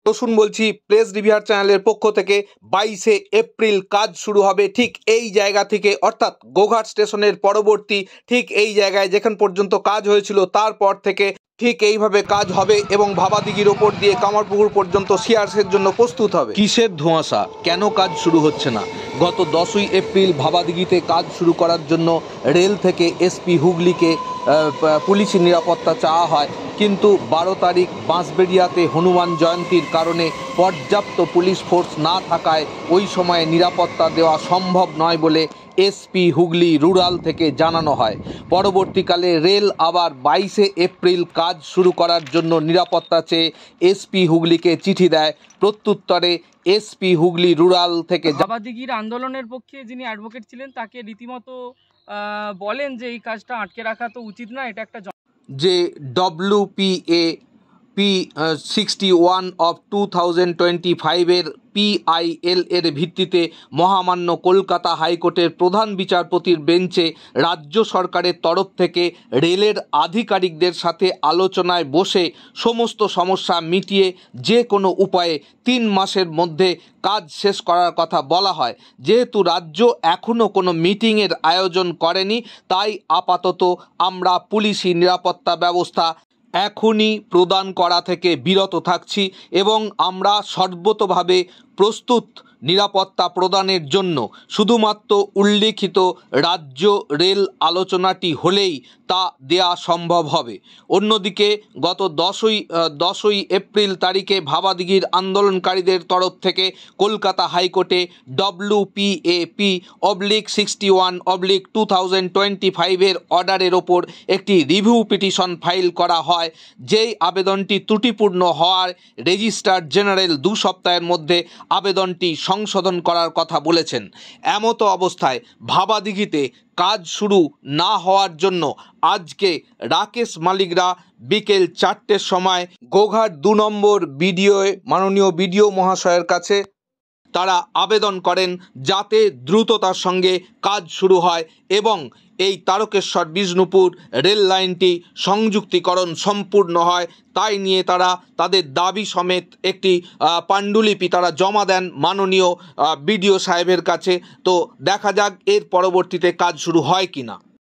রসুন বলছি, press reviewer চ্যানেলের পক্ষ থেকে 22শে এপ্রিল কাজ শুরু হবে ঠিক এই জায়গা থেকে, অর্থাৎ গোঘাট স্টেশনের পরবর্তী ঠিক এই জায়গায় যেখান পর্যন্ত কাজ হয়েছিল তারপর থেকে ঠিক এইভাবে কাজ হবে এবং ভাবাদিঘির ওপর দিয়ে কামারপুকুর পর্যন্ত সিআরসের জন্য প্রস্তুত হবে। কিসের ধোঁয়াশা, কেন কাজ শুরু হচ্ছে না? গত 10ই এপ্রিল ভাবাদিঘিতে কাজ শুরু করার জন্য রেল থেকে এসপি হুগলিকে পুলিশি নিরাপত্তা চাওয়া হয়, কিন্তু 12 তারিখ বাঁশবেড়িয়াতে হনুমান জয়ন্তীর কারণে পর্যাপ্ত পুলিশ ফোর্স না থাকায় ওই সময়ে নিরাপত্তা দেওয়া সম্ভব নয় বলে এসপি হুগলি রুরাল থেকে জানানো হয়। পরবর্তীকালে রেল আবার 22শে এপ্রিল কাজ শুরু করার জন্য নিরাপত্তা চেয়ে এসপি হুগলিকে চিঠি দেয়। প্রত্যুত্তরে এসপি হুগলি রুরাল থেকে ভাবাদিঘির আন্দোলনের পক্ষে যিনি অ্যাডভোকেট ছিলেন তাকে রীতিমতো বলেন যে এই কাজটা আটকে রাখা তো উচিত না, এটা একটা যে WPA P61 অফ 2025-এর PIL এর ভিত্তিতে মহামান্য কলকাতা হাইকোর্টের প্রধান বিচারপতির বেঞ্চে রাজ্য সরকারের তরফ থেকে রেলের আধিকারিকদের সাথে আলোচনায় বসে সমস্ত সমস্যা মিটিয়ে যে কোনো উপায়ে 3 মাসের মধ্যে কাজ শেষ করার কথা বলা হয়। যেহেতু রাজ্য এখনও কোনো মিটিংয়ের আয়োজন করেনি, তাই আপাতত আমরা পুলিশি নিরাপত্তা ব্যবস্থা এখনই প্রদান করা থেকে বিরত থাকছি এবং আমরা সর্বতোভাবে প্রস্তুত নিরাপত্তা প্রদানের জন্য। শুধুমাত্র উল্লিখিত রাজ্য রেল আলোচনাটি হলেই তা দেয়া সম্ভব হবে। অন্যদিকে গত 10ই এপ্রিল তারিখে ভাবাদিঘির আন্দোলনকারীদের তরফ থেকে কলকাতা হাইকোর্টে WPA/61/2025-এর অর্ডারের ওপর একটি রিভিউ পিটিশন ফাইল করা হয়। যেই আবেদনটি ত্রুটিপূর্ণ হওয়ার রেজিস্ট্রার জেনারেল 2 সপ্তাহের মধ্যে আবেদনটি সংশোধন করার কথা বলেছেন। এমতো অবস্থায় ভাবাদিঘিতে কাজ শুরু না হওয়ার জন্য আজকে রাকেশ মালিকরা বিকেল 4টের সময় গোঘাট 2 নম্বর বিডিওয়ে মাননীয় বিডিও মহাশয়ের কাছে তারা আবেদন করেন যাতে দ্রুততার সঙ্গে কাজ শুরু হয় এবং এই তারকেশ্বর বিষ্ণুপুর রেল লাইনটি সংযুক্তিকরণ সম্পূর্ণ হয়। তাই নিয়ে তারা তাদের দাবি সমেত একটি পাণ্ডুলিপি তারা জমা দেন মাননীয় বিডিও সাহেবের কাছে। তো দেখা যাক এর পরবর্তীতে কাজ শুরু হয় কিনা।